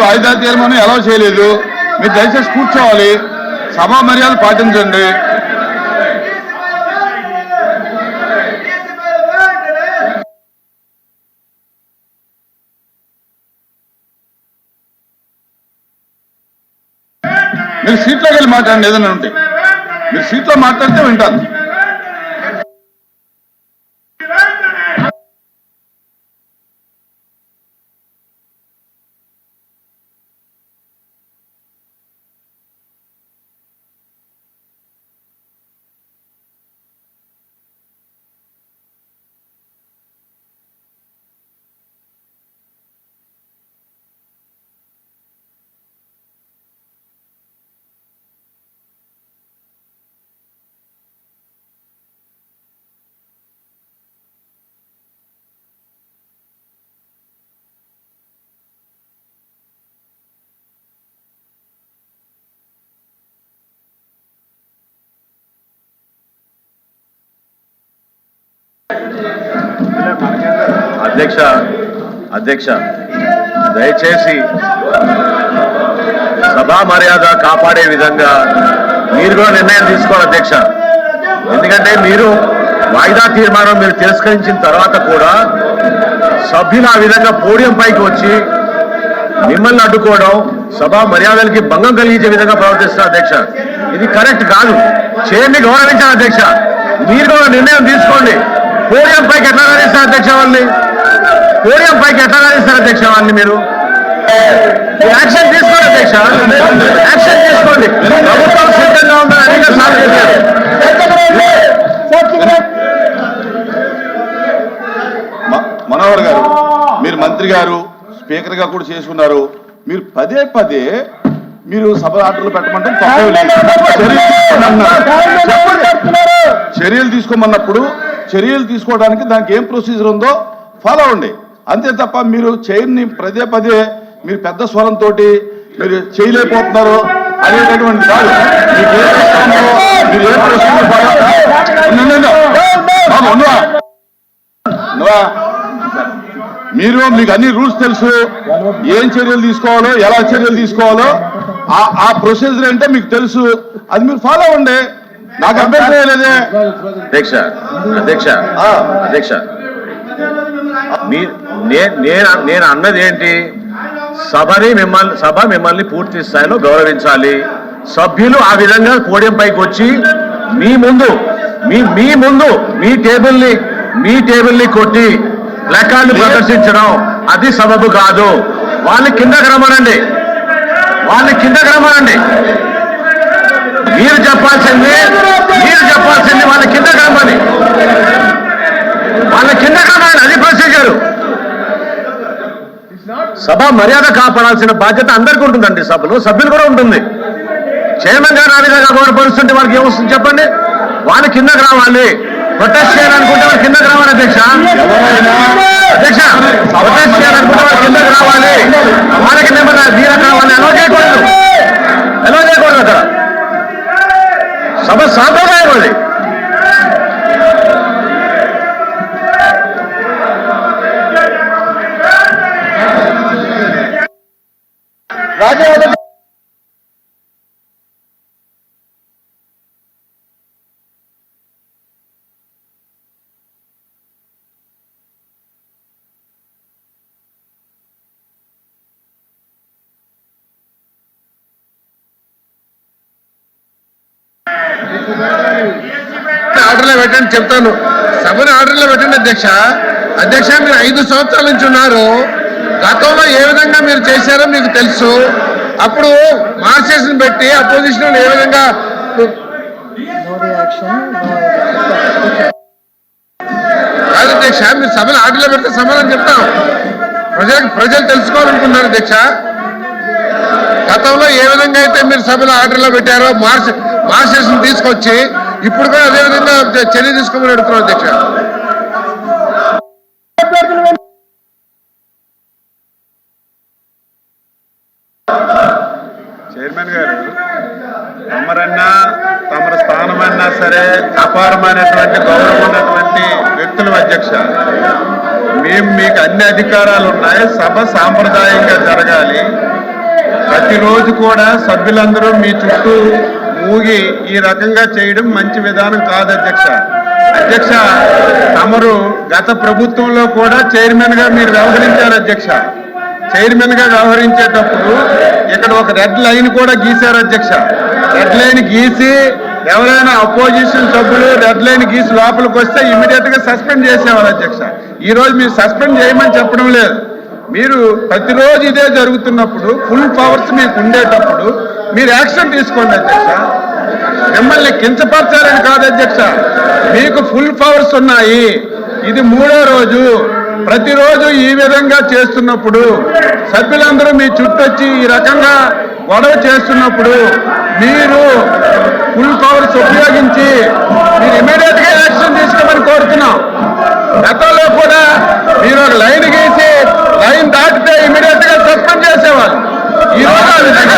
వాయిదా తీర్మానం ఎలా చేయలేదు. మీరు దయచేసి కూర్చోవాలి, సభా మర్యాద పాటించండి. మీరు సీట్లోకి వెళ్ళి మాట్లాడండి. ఏదైనా ఉంటే మీరు సీట్లో మాట్లాడితే వింటాను. అధ్యక్ష దయచేసి సభా మర్యాద కాపాడే విధంగా మీరు కూడా నిర్ణయం తీసుకోవాలి అధ్యక్ష. ఎందుకంటే మీరు వాయిదా తీర్మానం మీరు తిరస్కరించిన తర్వాత కూడా సభ్యులు ఆ విధంగా పోడియం పైకి వచ్చి మిమ్మల్ని అడ్డుకోవడం సభా మర్యాదలకి భంగం కలిగించే విధంగా ప్రవర్తిస్తారు అధ్యక్ష. ఇది కరెక్ట్ కాదు. చైర్ని గౌరవించాలి అధ్యక్ష. మీరు కూడా నిర్ణయం తీసుకోండి. పోడియం పైకి ఎట్లా రాణిస్తారు అధ్యక్ష వాళ్ళని? పోడియం పైకి ఎట్లా రాణిస్తారు అధ్యక్ష వాళ్ళని? మీరు యాక్షన్ తీసుకోండి అధ్యక్ష, యాక్షన్ తీసుకోండి. ప్రభుత్వం సిద్ధంగా ఉందని అనేక సార్లు చెప్పారు. మనోహర్ గారు, మీరు మంత్రి గారు, స్పీకర్ గా కూడా చేసుకున్నారు. మీరు పదే పదే మీరు సభ ఆర్డర్లు పెట్టమంటే చర్యలు తీసుకోమన్నప్పుడు చర్యలు తీసుకోవడానికి దానికి ఏం ప్రొసీజర్ ఉందో ఫాలో అవ్వండి. అంతే తప్ప మీరు చైర్ని పదే పదే మీరు పెద్ద స్వరంతో మీరు చేయలేకపోతున్నారు అనేటటువంటి కాదు. మీరు ఏ ప్రొసీజర్ మీరు మీకు అన్ని రూల్స్ తెలుసు. ఏం చర్యలు తీసుకోవాలో, ఎలా చర్యలు తీసుకోవాలో ఆ ప్రొసీజర్ అంటే మీకు తెలుసు. అది మీరు ఫాలో అవ్వండి. నాకు అభ్యంతరం లేదే అధ్యక్ష. అధ్యక్ష అధ్యక్ష నేను అన్నది ఏంటి? సభ మిమ్మల్ని పూర్తి స్థాయిలో గౌరవించాలి. సభ్యులు ఆ విధంగా పోడియం పైకి వచ్చి మీ ముందు మీ టేబుల్ని కొట్టి ప్లకార్డులు ప్రదర్శించడం అది సబబు కాదు. వాళ్ళని కిందకి రమ్మనండి. మీరు చెప్పాల్సింది వాళ్ళ కిందకి రమ్మని. అది ప్రొసీజర్. సభ మర్యాద కాపాడాల్సిన బాధ్యత అందరికీ ఉంటుందండి. సభ్యులు కూడా ఉంటుంది. చైర్మన్ గారు ఆ విధంగా గౌరవపరుస్తుంటే వాళ్ళకి ఏమొస్తుంది చెప్పండి? వాళ్ళ కిందకి రావాలి. ప్రొటెస్ట్ చేయాలనుకుంటే వాళ్ళు కిందకి రావాలి అధ్యక్ష. ప్రొటెస్ట్ చేయాలనుకుంటే వాళ్ళు కిందకి రావాలి. వాళ్ళకి వీర కావాలి. ఎలా చేయకూడదు అక్కడ. సభ సాంప్రదాయం అది. ఆర్డర్లో పెట్టండి చెప్తాను. సభను ఆర్డర్లో పెట్టండి అధ్యక్ష. మీరు 5 సంవత్సరాల నుంచి ఉన్నారు. గతంలో ఏ విధంగా మీరు చేశారో మీకు తెలుసు. అప్పుడు మార్చేషన్ పెట్టి అపోజిషన్ ఏ విధంగా కాదు అధ్యక్ష. మీరు సభను ఆర్డర్లో పెడితే సమాధానం చెప్తాం. ప్రజలు తెలుసుకోవాలనుకున్నారు అధ్యక్ష. గతంలో ఏ విధంగా అయితే మీరు సభలో ఆర్డర్లో పెట్టారో మార్చేషన్ తీసుకొచ్చి ఇప్పుడు కూడా అదే విధంగా చర్య తీసుకోమని అడుగుతున్నాం అధ్యక్ష. చైర్మన్ గారు, తమరన్నా తమర స్థానమన్నా సరే అపారమైనటువంటి గౌరవం ఉన్నటువంటి వ్యక్తులు అధ్యక్ష. మేము మీకు అన్ని అధికారాలు ఉన్నాయి. సభ సాంప్రదాయంగా జరగాలి. ప్రతిరోజు కూడా సభ్యులందరూ మీ చుట్టూ ఊగి ఈ రకంగా చేయడం మంచి విధానం కాదు అధ్యక్ష. అధ్యక్ష, తమరు గత ప్రభుత్వంలో కూడా చైర్మన్ గా మీరు వ్యవహరించారు అధ్యక్ష. చైర్మన్ గా వ్యవహరించేటప్పుడు ఇక్కడ ఒక రెడ్ లైన్ కూడా గీశారు అధ్యక్ష. రెడ్ లైన్ గీసి ఎవరైనా అపోజిషన్ సభ్యులు రెడ్ లైన్ గీసి లోపలికి వస్తే ఇమీడియట్ గా సస్పెండ్ చేసేవారు అధ్యక్ష. ఈ రోజు మీరు సస్పెండ్ చేయమని చెప్పడం లేదు. మీరు ప్రతిరోజు ఇదే జరుగుతున్నప్పుడు ఫుల్ పవర్స్ మీకు ఉండేటప్పుడు మీరు యాక్షన్ తీసుకోండి అధ్యక్ష. మిమ్మల్ని కించపరచాలని కాదు అధ్యక్ష, మీకు ఫుల్ పవర్స్ ఉన్నాయి. ఇది 3వ రోజు. ప్రతిరోజు ఈ విధంగా చేస్తున్నప్పుడు సభ్యులందరూ మీ చుట్టొచ్చి ఈ రకంగా గొడవ చేస్తున్నప్పుడు మీరు ఫుల్ పవర్స్ ఉపయోగించి మీరు ఇమీడియట్ గా యాక్షన్ తీసుకోమని కోరుతున్నాం. గతంలో కూడా మీరు ఒక లైన్ గీసి లైన్ దాటితే ఇమీడియట్ గా సస్పెండ్ చేసేవాళ్ళు. ఈ రోజు ఆ విధంగా